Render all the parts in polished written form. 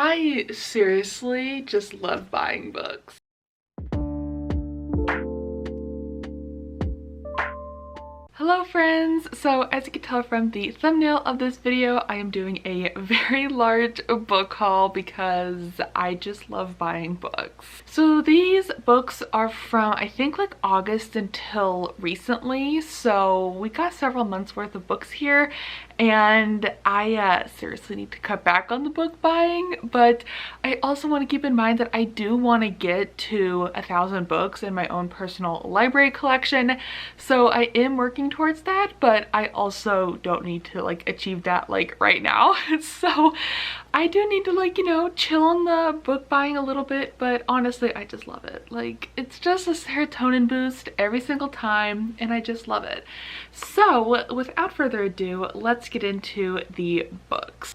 I seriously just love buying books. Hello friends! So as you can tell from the thumbnail of this video, I am doing a very large book haul because I just love buying books. So these books are from I think like August until recently, so we got several months worth of books here, and I seriously need to cut back on the book buying, but I also want to keep in mind that I do want to get to 1,000 books in my own personal library collection, so I am working towards that, but I also don't need to like achieve that like right now. So I do need to, like, you know, chill on the book buying a little bit, but honestly I just love it. Like, it's just a serotonin boost every single time and I just love it. So without further ado, let's get into the books.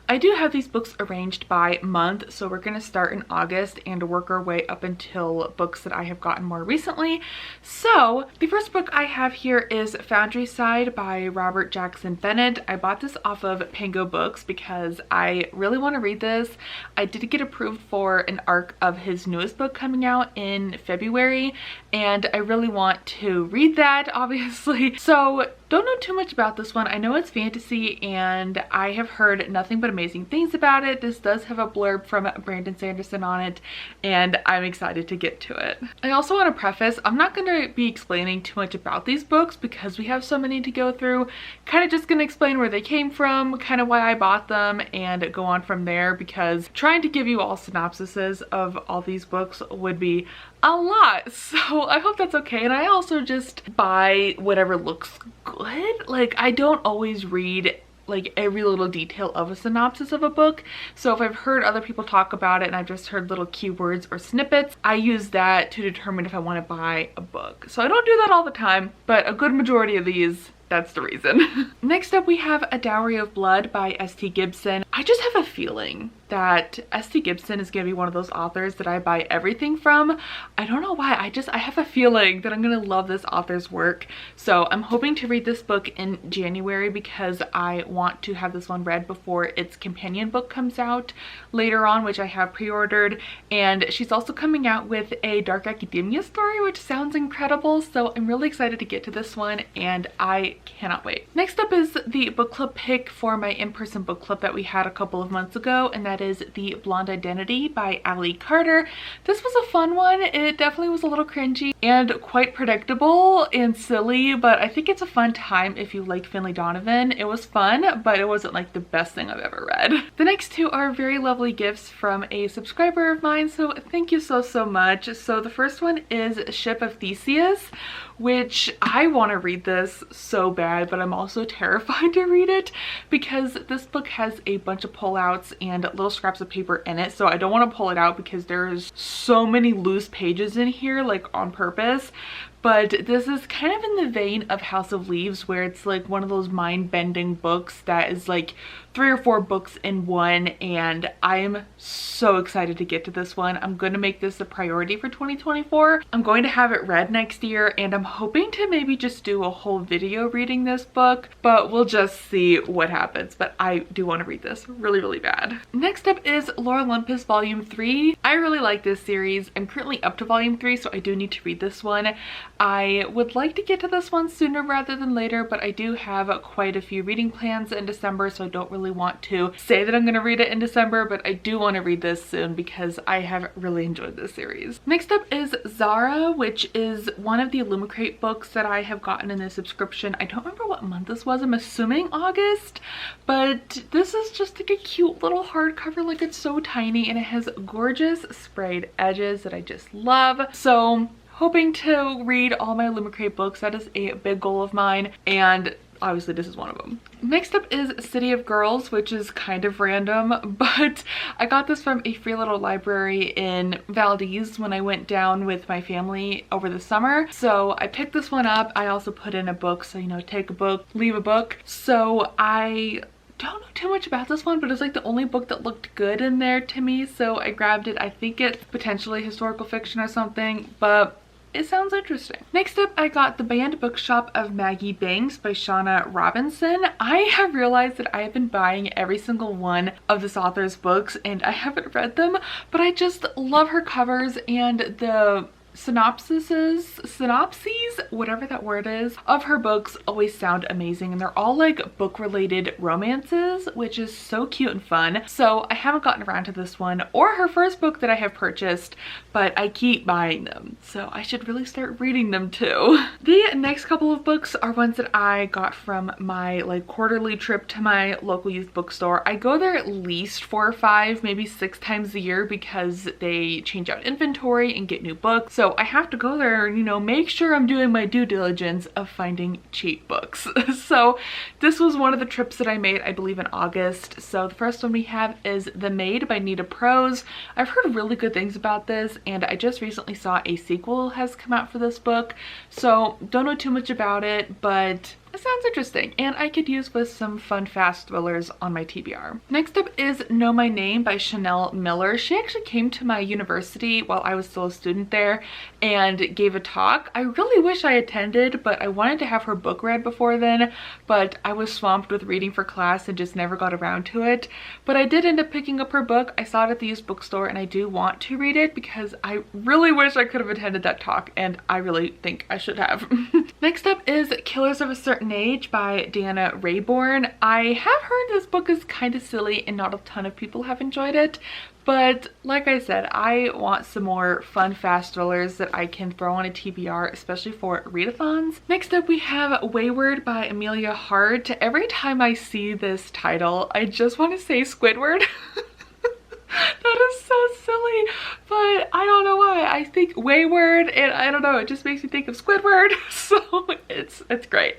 I do have these books arranged by month, so we're going to start in August and work our way up until books that I have gotten more recently. So the first book I have here is Reside by Robert Jackson Bennett. I bought this off of Pango Books because I really want to read this. I did get approved for an arc of his newest book coming out in February, and I really want to read that, obviously. So don't know too much about this one. I know it's fantasy and I have heard nothing but amazing things about it. This does have a blurb from Brandon Sanderson on it and I'm excited to get to it. I also want to preface, I'm not going to be explaining too much about these books because we have so many to go through. Kind of just going to explain where they came from, kind of why I bought them, and go on from there, because trying to give you all synopsises of all these books would be a lot, so I hope that's okay. And I also just buy whatever looks good. Like, I don't always read like every little detail of a synopsis of a book, so if I've heard other people talk about it and I've just heard little keywords or snippets, I use that to determine if I want to buy a book. So I don't do that all the time, but a good majority of these, that's the reason. Next up we have A Dowry of Blood by S.T. Gibson. I just have a feeling that S.T. Gibson is going to be one of those authors that I buy everything from. I don't know why, I have a feeling that I'm going to love this author's work. So I'm hoping to read this book in January because I want to have this one read before its companion book comes out later on, which I have pre-ordered. And she's also coming out with a dark academia story, which sounds incredible. So I'm really excited to get to this one and I cannot wait. Next up is the book club pick for my in-person book club that we had a couple of months ago, and that is The Blonde Identity by Ali Carter. This was a fun one. It definitely was a little cringy and quite predictable and silly, but I think it's a fun time if you like Finlay Donovan. It was fun, but it wasn't like the best thing I've ever read. The next two are very lovely gifts from a subscriber of mine, so thank you so much. So the first one is Ship of Theseus, which I want to read this so bad, but I'm also terrified to read it because this book has a bunch of pullouts and little scraps of paper in it, so I don't want to pull it out because there's so many loose pages in here, like on purpose. But this is kind of in the vein of House of Leaves, where it's like one of those mind-bending books that is like 3 or 4 books in one, and I am so excited to get to this one. I'm going to make this a priority for 2024. I'm going to have it read next year, and I'm hoping to maybe just do a whole video reading this book, but we'll just see what happens. But I do want to read this really bad. Next up is Lore Olympus Volume 3. I really like this series. I'm currently up to Volume 3, so I do need to read this one. I would like to get to this one sooner rather than later, but I do have quite a few reading plans in December, so I don't really want to say that I'm going to read it in December, but I do want to read this soon because I have really enjoyed this series. Next up is Zara, which is one of the Illumicrate books that I have gotten in this subscription. I don't remember what month this was. I'm assuming August, but this is just like a cute little hardcover. Like, it's so tiny and it has gorgeous sprayed edges that I just love. So hoping to read all my Illumicrate books. That is a big goal of mine, and obviously this is one of them. Next up is City of Girls, which is kind of random, but I got this from a free little library in Valdez when I went down with my family over the summer. So I picked this one up. I also put in a book, so, you know, take a book, leave a book. So I don't know too much about this one, but it's like the only book that looked good in there to me, so I grabbed it. I think it's potentially historical fiction or something, but it sounds interesting. Next up, I got The Banned Bookshop of Maggie Banks by Shauna Robinson. I have realized that I have been buying every single one of this author's books and I haven't read them, but I just love her covers and the synopses, whatever that word is, of her books always sound amazing, and they're all like book related romances, which is so cute and fun. So I haven't gotten around to this one or her first book that I have purchased, but I keep buying them, so I should really start reading them too. The next couple of books are ones that I got from my like quarterly trip to my local youth bookstore. I go there at least 4 or 5, maybe 6 times a year because they change out inventory and get new books. So I have to go there and, you know, make sure I'm doing my due diligence of finding cheap books. So this was one of the trips that I made, I believe, in August. So the first one we have is The Maid by Nita Prose. I've heard really good things about this, and I just recently saw a sequel has come out for this book. So don't know too much about it, but it sounds interesting and I could use with some fun fast thrillers on my TBR. Next up is Know My Name by Chanel Miller. She actually came to my university while I was still a student there and gave a talk. I really wish I attended, but I wanted to have her book read before then, but I was swamped with reading for class and just never got around to it. But I did end up picking up her book. I saw it at the used bookstore and I do want to read it because I really wish I could have attended that talk and I really think I should have. Next up is Killers of a Certain Age by Dana Rayborn. I have heard this book is kind of silly and not a ton of people have enjoyed it, but like I said, I want some more fun fast thrillers that I can throw on a TBR, especially for readathons. Next up we have Wayward by Amelia Hart. Every time I see this title, I just want to say Squidward. That is so silly, but I don't know why. I think Wayward and I don't know, it just makes me think of Squidward, so it's great.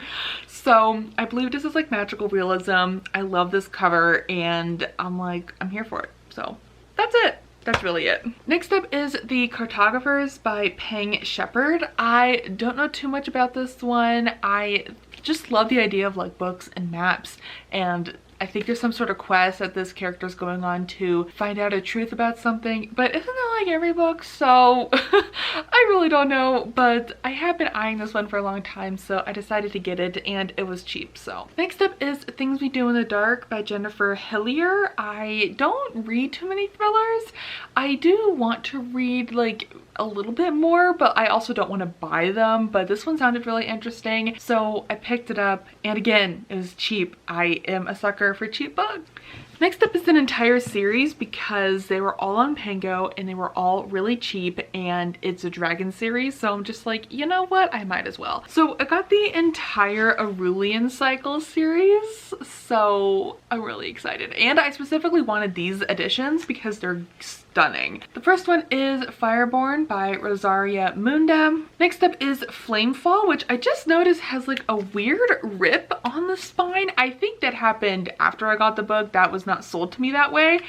So I believe this is like magical realism. I love this cover and I'm here for it. So that's it. That's really it. Next up is The Cartographers by Peng Shepherd. I don't know too much about this one. I just love the idea of like books and maps, and I think there's some sort of quest that this character is going on to find out a truth about something, but isn't that like every book? So I really don't know, but I have been eyeing this one for a long time, so I decided to get it and it was cheap. So next up is Things We Do in the Dark by Jennifer Hillier. I don't read too many thrillers. I do want to read like a little bit more, but I also don't want to buy them, but this one sounded really interesting, so I picked it up, and again, it was cheap. I am a sucker for cheap books. Next up is an entire series because they were all on Pango and they were all really cheap, and it's a dragon series, so I'm just like, you know what, I might as well. So I got the entire Aurelian Cycle series, so I'm really excited, and I specifically wanted these editions because they're stunning. The first one is Fireborn by Rosaria Munda. Next up is Flamefall, which I just noticed has like a weird rip on the spine. I think that happened after I got the book. That was not sold to me that way,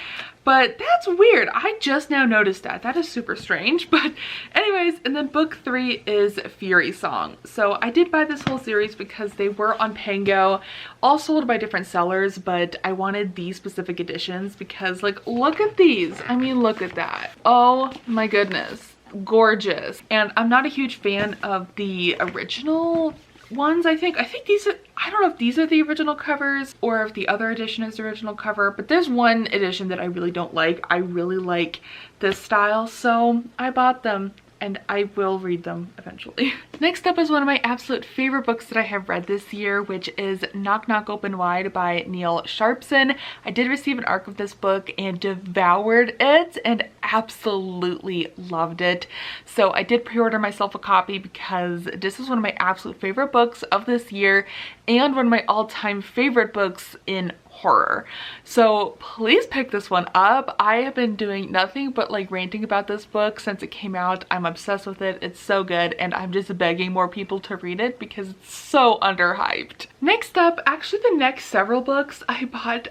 but that's weird. I just now noticed that. That is super strange. But anyways, and then book 3 is Fury Song. So I did buy this whole series because they were on Pango, all sold by different sellers, but I wanted these specific editions because like, look at these. I mean, look at that. Oh my goodness. Gorgeous. And I'm not a huge fan of the original ones. I think these are, I don't know if these are the original covers or if the other edition is the original cover, but there's one edition that I really don't like. I really like this style, so I bought them and I will read them eventually. Next up is one of my absolute favorite books that I have read this year, which is Knock Knock Open Wide by Neil Sharpson. I did receive an ARC of this book and devoured it and absolutely loved it. So I did pre-order myself a copy because this is one of my absolute favorite books of this year and one of my all-time favorite books in horror. So please pick this one up. I have been doing nothing but like ranting about this book since it came out. I'm obsessed with it. It's so good and I'm just begging more people to read it because it's so underhyped. Next up, actually the next several books I bought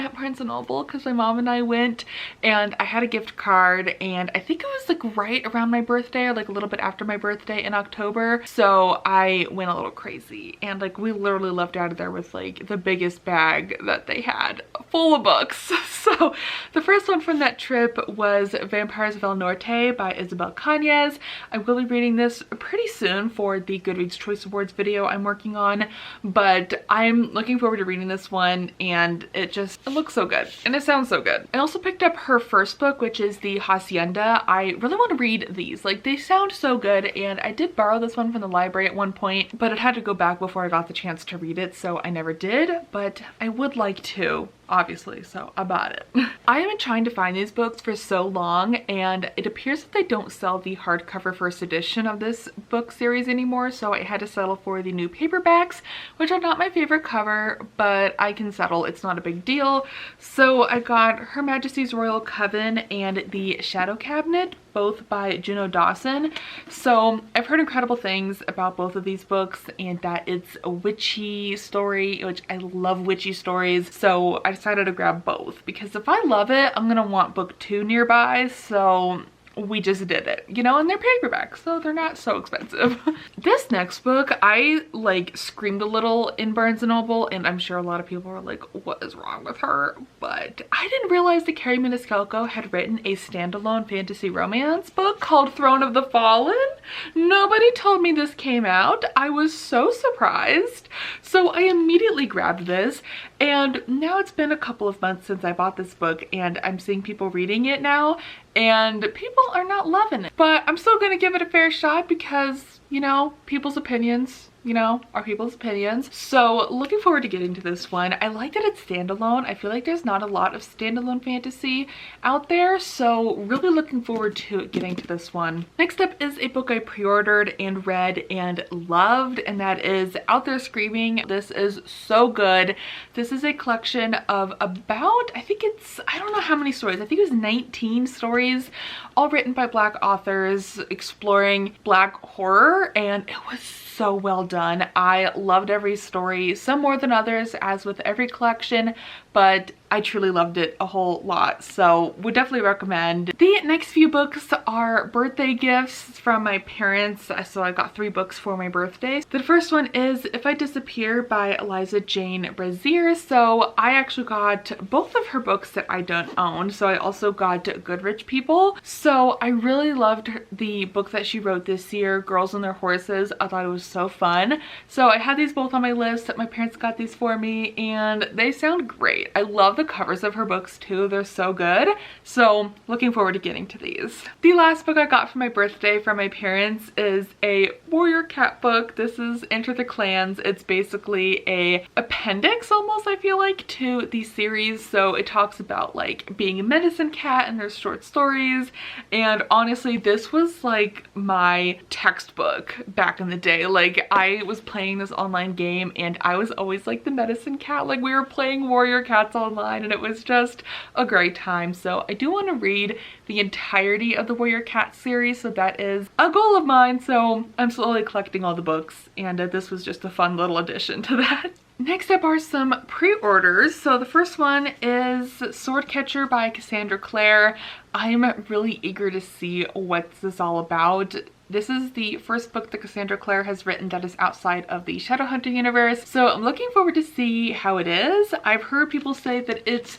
at Barnes & Noble because my mom and I went, and I had a gift card, and I think it was like right around my birthday or like a little bit after my birthday in October. So I went a little crazy, and like we literally left out of there with like the biggest bag that they had full of books. So the first one from that trip was Vampires of El Norte by Isabel Cañez. I will be reading this pretty soon for the Goodreads Choice Awards video I'm working on, but I'm looking forward to reading this one, and it looks so good and it sounds so good. I also picked up her first book, which is The Hacienda. I really want to read these. Like, they sound so good, and I did borrow this one from the library at one point, but it had to go back before I got the chance to read it, so I never did, but I would like to, obviously, so I bought it. I have been trying to find these books for so long, and it appears that they don't sell the hardcover first edition of this book series anymore, so I had to settle for the new paperbacks, which are not my favorite cover, but I can settle. It's not a big deal. So I got Her Majesty's Royal Coven and The Shadow Cabinet, both by Juno Dawson. So I've heard incredible things about both of these books, and that it's a witchy story, which I love witchy stories. So I decided to grab both because if I love it, I'm gonna want book 2 nearby. So we just did it, you know, and they're paperbacks, so they're not so expensive. This next book, I like screamed a little in Barnes & Noble, and I'm sure a lot of people were like, what is wrong with her? But I didn't realize that Carrie Maniscalco had written a standalone fantasy romance book called Throne of the Fallen. Nobody told me this came out. I was so surprised. So I immediately grabbed this, and now it's been a couple of months since I bought this book, and I'm seeing people reading it now, and people are not loving it. But I'm still gonna give it a fair shot because, you know, people's opinions, you know, are people's opinions. So looking forward to getting to this one. I like that it's standalone. I feel like there's not a lot of standalone fantasy out there, so really looking forward to getting to this one. Next up is a book I pre-ordered and read and loved, and that is Out There Screaming. This is so good. This is a collection of about, I don't know how many stories. I think it was 19 stories, all written by Black authors exploring Black horror, and it was so well done. I loved every story, some more than others, as with every collection, but I truly loved it a whole lot, so would definitely recommend. The next few books are birthday gifts from my parents, so I got 3 books for my birthday. The first one is If I Disappear by Eliza Jane Brazier. So I actually got both of her books that I don't own, so I also got Good Rich People. So I really loved the book that she wrote this year, Girls and Their Horses. I thought it was so fun. So I had these both on my list. My parents got these for me, and they sound great. I love the covers of her books too. They're so good. So looking forward to getting to these. The last book I got for my birthday from my parents is a warrior cat book. This is Enter the Clans. It's basically a appendix almost, I feel like, to the series. So it talks about like being a medicine cat, and there's short stories. And honestly, this was like my textbook back in the day. Like, I was playing this online game, and I was always like the medicine cat. Like, we were playing warrior cats online, and it was just a great time. So I do want to read the entirety of the Warrior Cat series, so that is a goal of mine. So I'm slowly collecting all the books, and this was just a fun little addition to that. Next up are some pre-orders. So the first one is Swordcatcher by Cassandra Clare. I'm really eager to see what this is all about. This is the first book that Cassandra Clare has written that is outside of the Shadowhunter universe, so I'm looking forward to see how it is. I've heard people say that it's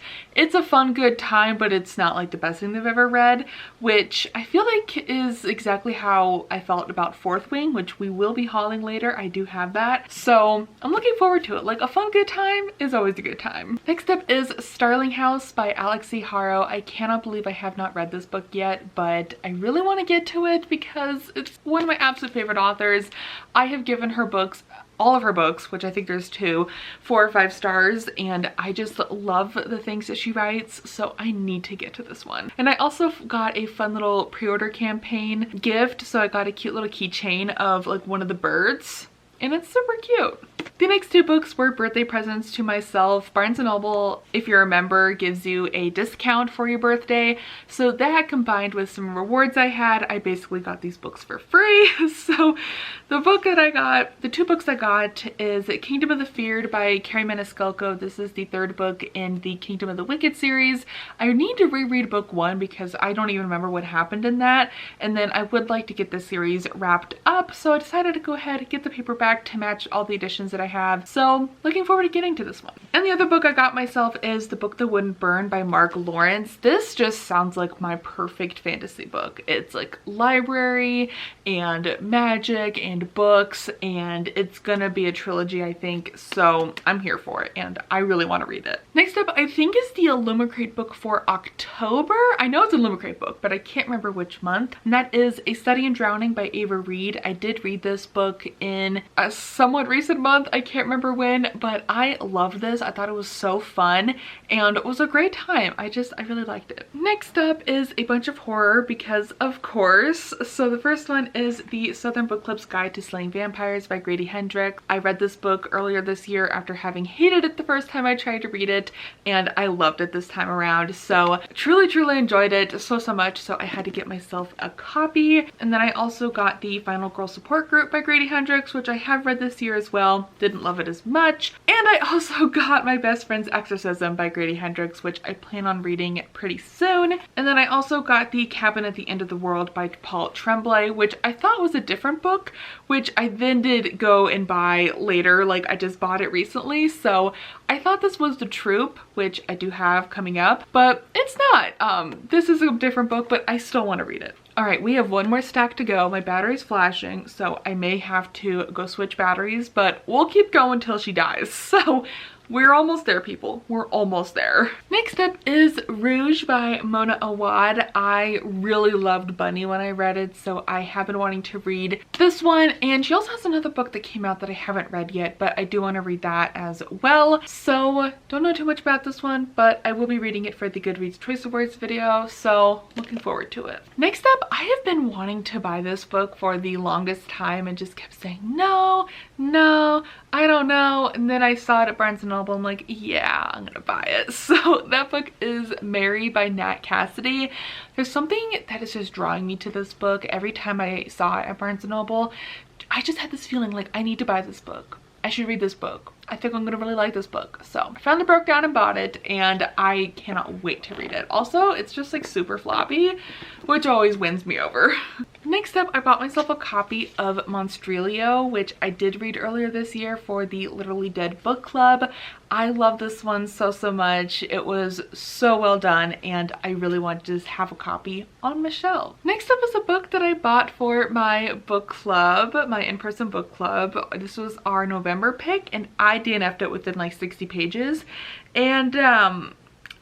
a fun, good time, but it's not like the best thing they've ever read, which I feel like is exactly how I felt about Fourth Wing, which we will be hauling later. I do have that, so I'm looking forward to it. Like, a fun, good time is always a good time. Next up is Starling House by Alex C. Haro. I cannot believe I have not read this book yet, but I really want to get to it because it's one of my absolute favorite authors. I have given her books, all of her books, which I think there's 2, 4 or 5 stars, and I just love the things that she writes, so I need to get to this one. And I also got a fun little pre-order campaign gift, so I got a cute little keychain of like one of the birds, and it's super cute. The next two books were birthday presents to myself. Barnes & Noble, if you're a member, gives you a discount for your birthday. So that combined with some rewards I had, I basically got these books for free. So the two books I got is Kingdom of the Feared by Carrie Maniscalco. This is the third book in the Kingdom of the Wicked series. I need to reread book one because I don't even remember what happened in that. And then I would like to get this series wrapped up. So I decided to go ahead and get the paperback to match all the editions that I have. So looking forward to getting to this one. And the other book I got myself is The Book That Wouldn't Burn by Mark Lawrence. This just sounds like my perfect fantasy book. It's like library and magic and books, and it's gonna be a trilogy, I think. So I'm here for it and I really want to read it. Next up, I think is the Illumicrate book for October. I know it's a Illumicrate book, but I can't remember which month. And that is A Study in Drowning by Ava Reed. I did read this book in a somewhat recent month. I can't remember when, but I loved this. I thought it was so fun and it was a great time. I really liked it. Next up is a bunch of horror because of course. So the first one is the Southern Book Club's Guide to Slaying Vampires by Grady Hendrix. I read this book earlier this year after having hated it the first time I tried to read it, and I loved it this time around. So truly enjoyed it so much, so I had to get myself a copy. And then I also got the Final Girl Support Group by Grady Hendrix, which I have read this year as well. Didn't love it as much. And I also got My Best Friend's Exorcism by Grady Hendrix, which I plan on reading pretty soon. And then I also got The Cabin at the End of the World by Paul Tremblay, which I thought was a different book, which I then did go and buy later. Like, I just bought it recently, so I thought this was The Troop, which I do have coming up, but it's not. This is a different book, but I still want to read it. All right, we have one more stack to go. My battery's flashing, so I may have to go switch batteries, but we'll keep going till she dies. So we're almost there, people. We're almost there. Next up is Rouge by Mona Awad. I really loved Bunny when I read it, so I have been wanting to read this one. And she also has another book that came out that I haven't read yet, but I do want to read that as well. So don't know too much about this one, but I will be reading it for the Goodreads Choice Awards video, so looking forward to it. Next up, I have been wanting to buy this book for the longest time and just kept saying, no, I don't know. And then I saw it at Barnes & Noble. I'm like, yeah, I'm gonna buy it. So that book is Mary by Nat Cassidy. There's something that is just drawing me to this book. Every time I saw it at Barnes & Noble, I just had this feeling like I need to buy this book. I should read this book. I think I'm gonna really like this book. So I finally broke down and bought it, and I cannot wait to read it. Also, it's just like super floppy, which always wins me over. Next up, I bought myself a copy of Monstrilio, which I did read earlier this year for the Literally Dead book club. I love this one so much. It was so well done, and I really wanted to just have a copy on my shelf. Next up is a book that I bought for my book club, my in-person book club. This was our November pick, and I DNF'd it within like 60 pages, and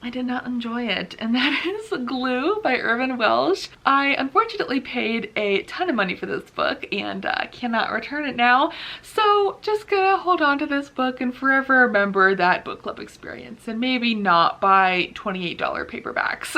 I did not enjoy it, and that is Glue by Irvin Welsh. I unfortunately paid a ton of money for this book and cannot return it now, so just gonna hold on to this book and forever remember that book club experience and maybe not buy $28 paperbacks.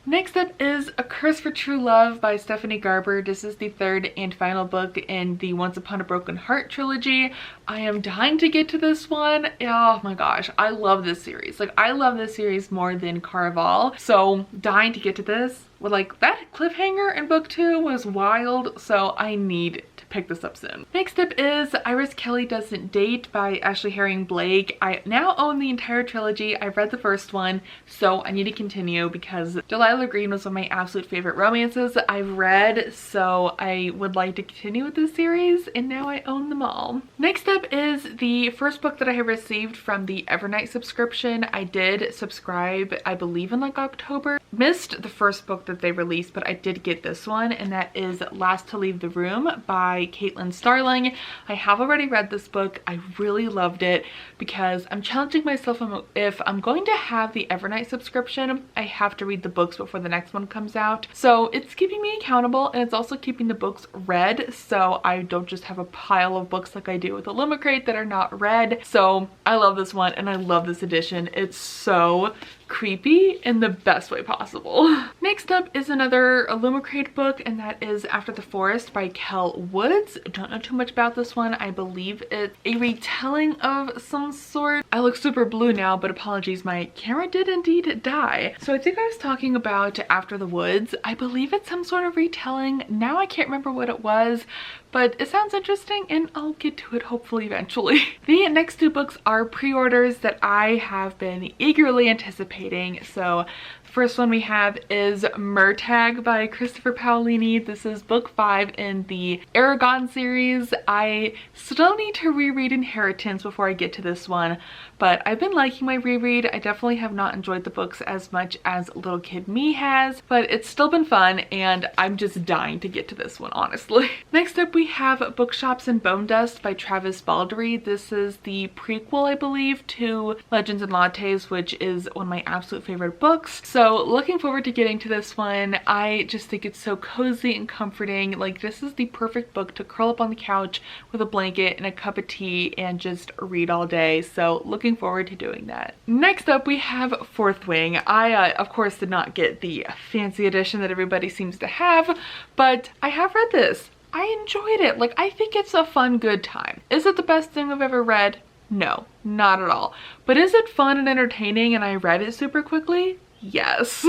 Next up is A Curse for True Love by Stephanie Garber. This is the third and final book in the Once Upon a Broken Heart trilogy. I am dying to get to this one. Oh my gosh, I love this series. Like, I love this series more than Caraval, so dying to get to this. Well, like, that cliffhanger in book 2 was wild, so I need to pick this up soon. Next up is Iris Kelly Doesn't Date by Ashley Herring Blake. I now own the entire trilogy. I've read the first one, so I need to continue because Delilah Green was one of my absolute favorite romances I've read, so I would like to continue with this series, and now I own them all. Next up is the first book that I have received from the Evernight subscription. I did subscribe, I believe, in like October. Missed the first book that they released, but I did get this one, and that is Last to Leave the Room by Caitlin Starling. I have already read this book. I really loved it because I'm challenging myself. If I'm going to have the Evernight subscription, I have to read the books before the next one comes out. So it's keeping me accountable, and it's also keeping the books read, so I don't just have a pile of books like I do with Illumicrate that are not read. So I love this one, and I love this edition. It's so creepy in the best way possible. Next up is another Illumicrate book, and that is After the Forest by Kel Woods. Don't know too much about this one. I believe it's a retelling of some sort. I look super blue now, but apologies, my camera did indeed die. So I think I was talking about After the Woods. I believe it's some sort of retelling. Now I can't remember what it was, but it sounds interesting and I'll get to it hopefully eventually. The next two books are pre-orders that I have been eagerly anticipating. So the first one we have is Murtagh by Christopher Paolini. This is book 5 in the Aragon series. I still need to reread Inheritance before I get to this one, but I've been liking my reread. I definitely have not enjoyed the books as much as Little Kid Me has, but it's still been fun and I'm just dying to get to this one, honestly. Next up we have Bookshops and Bone Dust by Travis Baldry. This is the prequel, I believe, to Legends and Lattes, which is one of my absolute favorite books. So looking forward to getting to this one. I just think it's so cozy and comforting. Like, this is the perfect book to curl up on the couch with a blanket and a cup of tea and just read all day. So looking forward to doing that. Next up we have Fourth Wing. I of course did not get the fancy edition that everybody seems to have, but I have read this. I enjoyed it. Like, I think it's a fun, good time. Is it the best thing I've ever read? No, not at all. But is it fun and entertaining and I read it super quickly? Yes.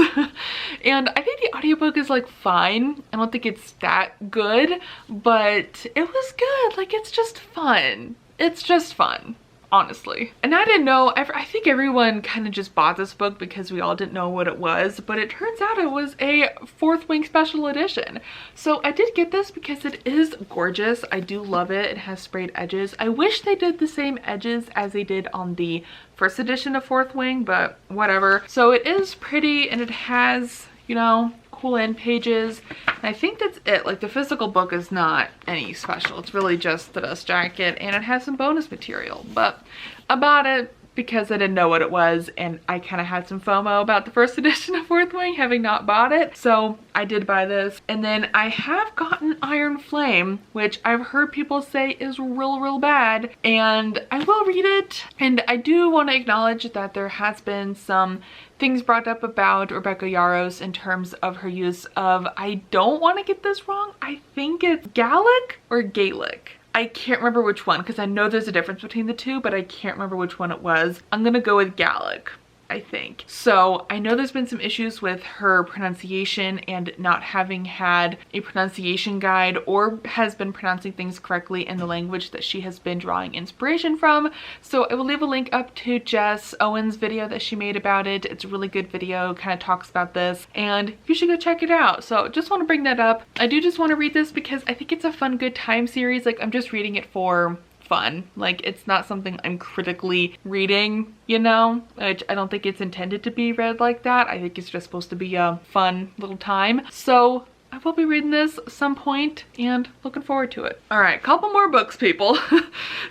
And I think the audiobook is like fine. I don't think it's that good, but it was good. Like, it's just fun. It's just fun, honestly. And I didn't know, I think everyone kind of just bought this book because we all didn't know what it was, but it turns out it was a Fourth Wing special edition. So I did get this because it is gorgeous. I do love it. It has sprayed edges. I wish they did the same edges as they did on the first edition of Fourth Wing, but whatever. So it is pretty and it has, you know, cool end pages. And I think that's it. Like, the physical book is not any special. It's really just the dust jacket and it has some bonus material. But I bought it because I didn't know what it was and I kind of had some FOMO about the first edition of Fourth Wing, having not bought it. So I did buy this. And then I have gotten Iron Flame, which I've heard people say is real bad, and I will read it. And I do want to acknowledge that there has been some things brought up about Rebecca Yarros in terms of her use of, I don't want to get this wrong, I think it's Gaelic or Gaelic. I can't remember which one because I know there's a difference between the two, but I can't remember which one it was. I'm gonna go with Gaelic, I think. So I know there's been some issues with her pronunciation and not having had a pronunciation guide, or has been pronouncing things correctly in the language that she has been drawing inspiration from. So I will leave a link up to Jess Owen's video that she made about it. It's a really good video, kind of talks about this, and you should go check it out. So just want to bring that up. I do just want to read this because I think it's a fun, good time series. Like, I'm just reading it for fun. Like, it's not something I'm critically reading, you know, which I don't think it's intended to be read like that. I think it's just supposed to be a fun little time. So I will be reading this at some point and looking forward to it. All right, couple more books, people.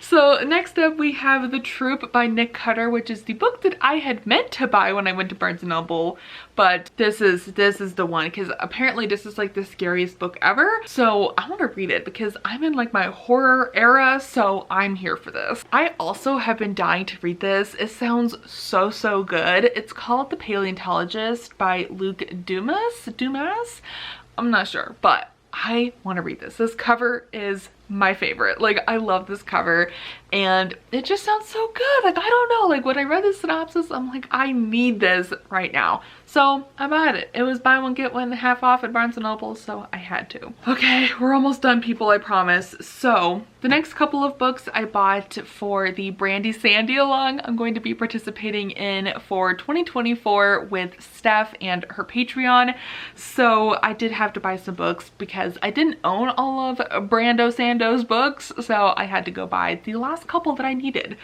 So next up we have The Troop by Nick Cutter, which is the book that I had meant to buy when I went to Barnes & Noble, but this is the one because apparently this is like the scariest book ever. So I want to read it because I'm in like my horror era, so I'm here for this. I also have been dying to read this. It sounds so good. It's called The Paleontologist by Luke Dumas. I'm not sure, but I want to read this. This cover is my favorite. Like, I love this cover and it just sounds so good. Like, I don't know, like when I read the synopsis, I'm like, I need this right now. So I bought it. It was buy one get one half off at Barnes & Noble, so I had to. Okay, we're almost done, people, I promise. So the next couple of books I bought for the Brandy Sandy along I'm going to be participating in for 2024 with Steph and her Patreon. So I did have to buy some books because I didn't own all of Brando Sando's books, so I had to go buy the last couple that I needed.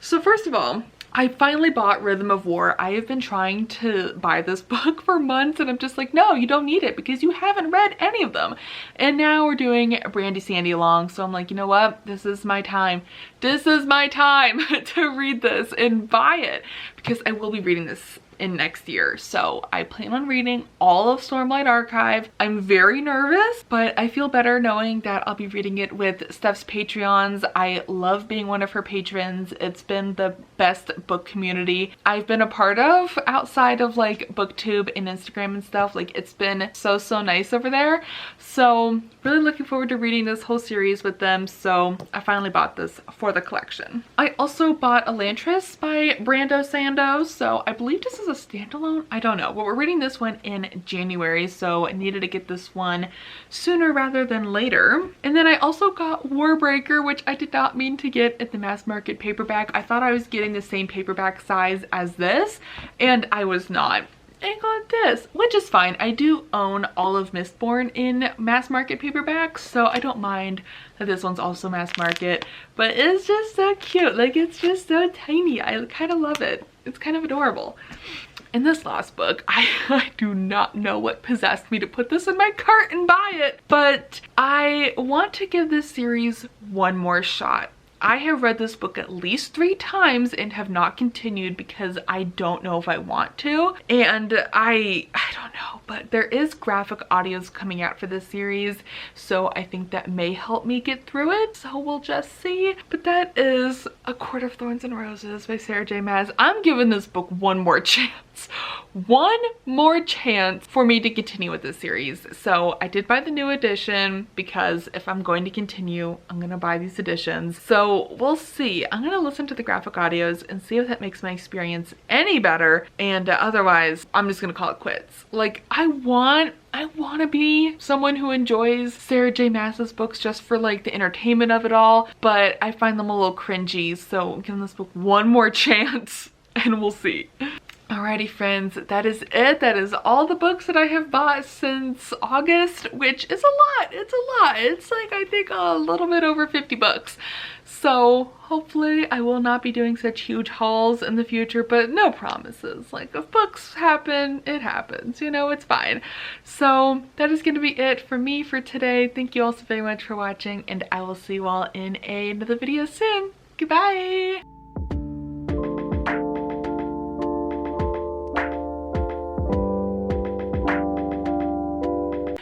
So first of all, I finally bought Rhythm of War. I have been trying to buy this book for months and I'm just like, no, you don't need it because you haven't read any of them. And now we're doing Brandy Sandy along. So I'm like, you know what? This is my time. This is my time to read this and buy it because I will be reading this in next year. So I plan on reading all of Stormlight Archive. I'm very nervous, but I feel better knowing that I'll be reading it with Steph's Patreons. I love being one of her patrons. It's been the best book community I've been a part of outside of like BookTube and Instagram and stuff. Like, it's been so nice over there. So really looking forward to reading this whole series with them. So I finally bought this for the collection. I also bought Elantris by Brando Sando. So I believe this is a standalone. I don't know, but we're reading this one in January, so I needed to get this one sooner rather than later. And then I also got Warbreaker, which I did not mean to get at the mass market paperback. I thought I was getting the same paperback size as this, and I was not. I got this, which is fine. I do own all of Mistborn in mass market paperbacks, so I don't mind that this one's also mass market, but it's just so cute. Like, it's just so tiny. I kind of love it. It's kind of adorable. And this last book, I do not know what possessed me to put this in my cart and buy it, but I want to give this series one more shot. I have read this book at least 3 times and have not continued because I don't know if I want to. And I don't know, but there is graphic audios coming out for this series, so I think that may help me get through it. So we'll just see. But that is A Court of Thorns and Roses by Sarah J Maas. I'm giving this book one more chance. One more chance for me to continue with this series. So I did buy the new edition because if I'm going to continue, I'm gonna buy these editions. So we'll see. I'm gonna listen to the graphic audios and see if that makes my experience any better. And otherwise, I'm just gonna call it quits. Like, I want to be someone who enjoys Sarah J Maas's books just for like the entertainment of it all, but I find them a little cringy. So I'm giving this book one more chance and we'll see. Alrighty friends, that is it. That is all the books that I have bought since August, which is a lot. It's a lot. It's like, I think a little bit over 50 books. So hopefully I will not be doing such huge hauls in the future, but no promises. Like, if books happen, it happens, you know, it's fine. So that is going to be it for me for today. Thank you all so very much for watching, and I will see you all in another video soon. Goodbye!